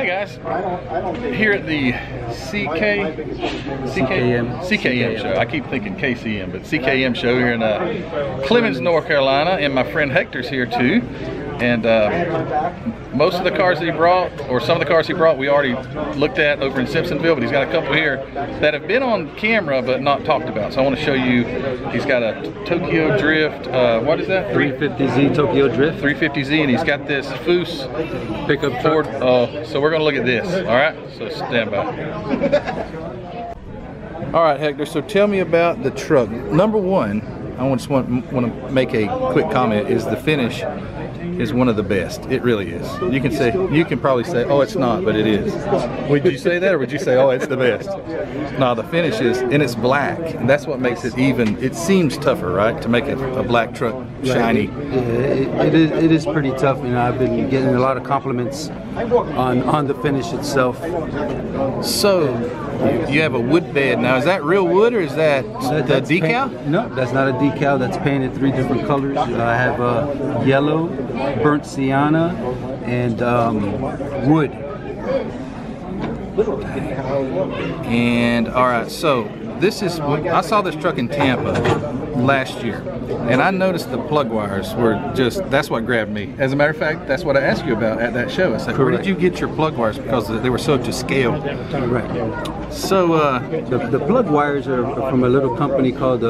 Hey guys, here at the CKM show. I keep thinking KCM, but CKM show here in Clemens, North Carolina, and my friend Hector's here too. And most of the cars that he brought, or some of the cars he brought, we already looked at over in Simpsonville, but he's got a couple here that have been on camera but not talked about. So I want to show you, he's got a Tokyo Drift, what is that? 350Z Tokyo Drift. 350Z, and he's got this Foose pickup Ford. So we're going to look at this, all right? So stand by. All right, Hector, so tell me about the truck. Number one, I just want to make a quick comment, is the finish is one of the best. It really is. You can probably say, oh, it's not, but it is. Would you say that, or would you say, oh, it's the best? No, the finish is, and it's black, and that's what makes it even. It seems tougher, right, to make a black truck shiny. Right. It is pretty tough. You know, I've been getting a lot of compliments on the finish itself. So you have a wood bed now. Is that real wood, or is that the decal? No, that's not a decal. That's painted 3 different colors. I have yellow, burnt sienna, and wood. And all right, so this is, I saw this truck in Tampa last year, and I noticed the plug wires were just, that's what grabbed me. As a matter of fact, that's what I asked you about at that show. I said, where did you get your plug wires? Because they were so to scale. Right. So the plug wires are from a little company called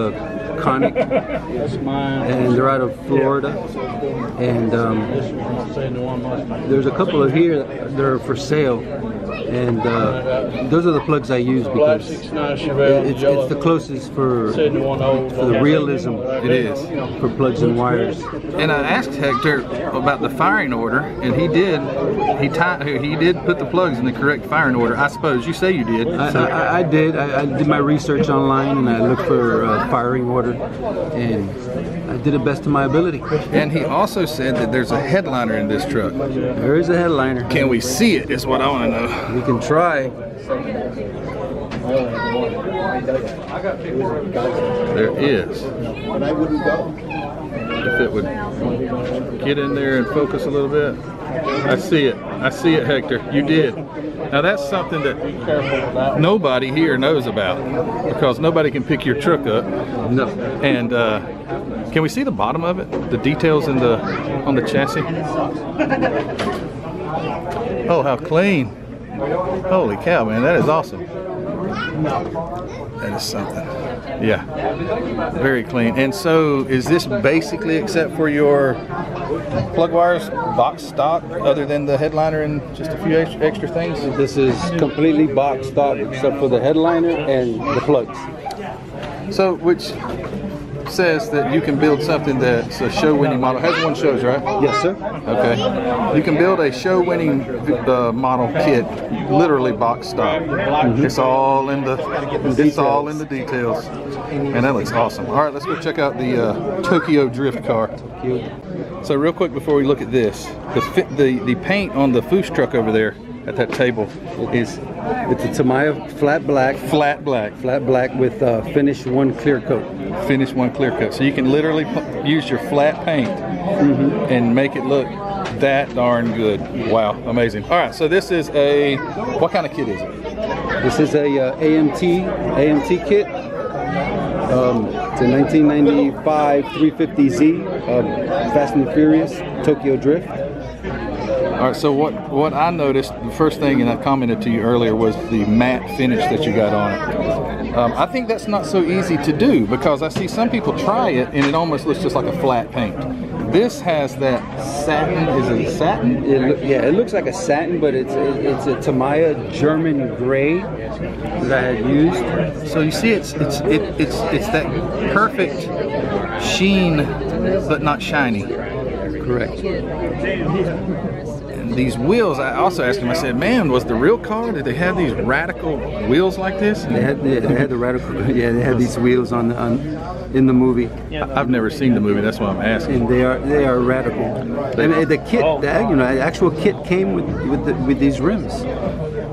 Conic, and they're out of Florida. And there's a couple of here that are for sale. And those are the plugs I use because it's the closest for the realism it is for plugs and wires. And I asked Hector about the firing order, and he did put the plugs in the correct firing order. I suppose you say you did. I did. I did my research online, and I looked for firing order, and I did the best of my ability. And he also said that there's a headliner in this truck. There is a headliner. Can we see it, is what I want to know. We can try. There is. If it would get in there and focus a little bit. I see it. I see it, Hector. You did. Now that's something that nobody here knows about, because nobody can pick your truck up. No. And can we see the bottom of it? The details on the chassis? Oh, how clean. Holy cow, man, that is awesome. That is something. Yeah, very clean. And so is this basically, except for your plug wires, box stock, other than the headliner and just a few extra things? This is completely box stock except for the headliner and the plugs. So, which says that you can build something that's a show-winning model. Has won shows, right? Yes, sir. Okay. You can build a show-winning model kit, literally box stock. It's all in the details, and that looks awesome. All right, let's go check out the Tokyo Drift car. So, real quick before we look at this, the paint on the Foose truck over there at that table is. It's a Tamiya flat black. Flat black. Flat black with Finish 1 clear coat. Finish 1 clear coat. So you can literally use your flat paint and make it look that darn good. Wow, amazing. All right, so this is a, what kind of kit is it? This is a AMT kit. It's a 1995 350Z Fast and Furious Tokyo Drift. All right, so what I noticed, the first thing, and I commented to you earlier, was the matte finish that you got on it. I think that's not so easy to do, because I see some people try it and it almost looks just like a flat paint. This has that satin. Is it satin? Yeah, it looks like a satin, but it's a Tamiya German gray that I had used. So you see, it's that perfect sheen, but not shiny. Correct. And these wheels, I also asked him, I said, man, was the real car, did they have these radical wheels like this? They had the radical, yeah, they had these wheels in the movie. I've never seen the movie, that's why I'm asking. And they are radical. And the kit, the actual kit came with these rims.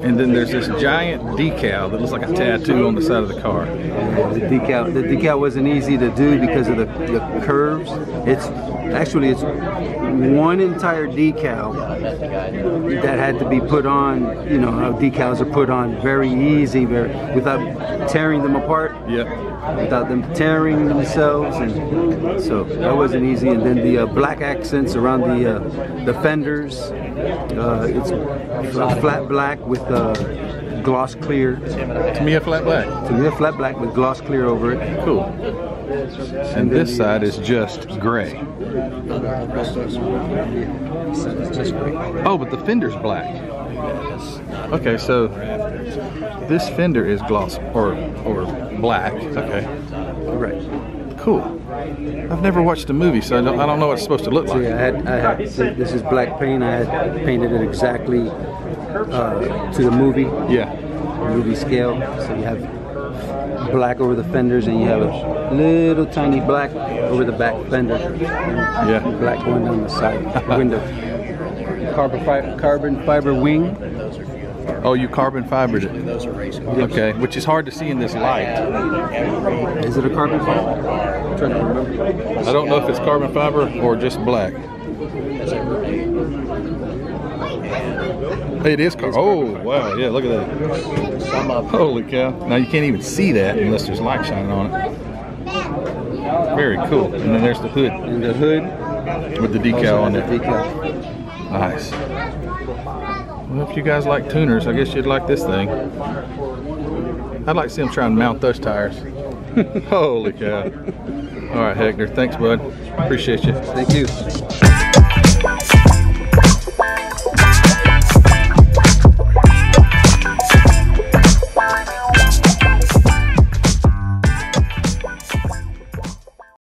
And then there's this giant decal that looks like a tattoo on the side of the car. The decal wasn't easy to do because of the curves. It's one entire decal that had to be put on. You know how decals are put on very easy, without tearing them apart. Yeah. Without them tearing themselves, and so that wasn't easy. And then the black accents around the fenders. It's flat black with gloss clear. Tamiya flat black. Tamiya flat black with gloss clear over it. Cool. And this side is just gray. Oh, but the fender's black. Okay, so this fender is gloss or black. Okay. Right. Cool. I've never watched a movie, so I don't know what it's supposed to look like. I had this is black paint. I had painted it exactly to the movie. Yeah. Movie scale. So you have black over the fenders, and you have a little tiny black over the back fender. Yeah. Black going down the side window. Carbon fiber wing. Oh, you carbon fibered it. Okay, which is hard to see in this light. Is it a carbon fiber? I'm trying to remember. I don't know if it's carbon fiber or just black. It is carbon. Oh, wow. Yeah, look at that. Holy cow. Now you can't even see that unless there's light shining on it. Very cool. And then there's the hood. And the hood with the decal on it. Decal. Nice. Well, if you guys like tuners, I guess you'd like this thing. I'd like to see them try and mount those tires. Holy cow. All right, Hector. Thanks, bud. Appreciate you. Thank you.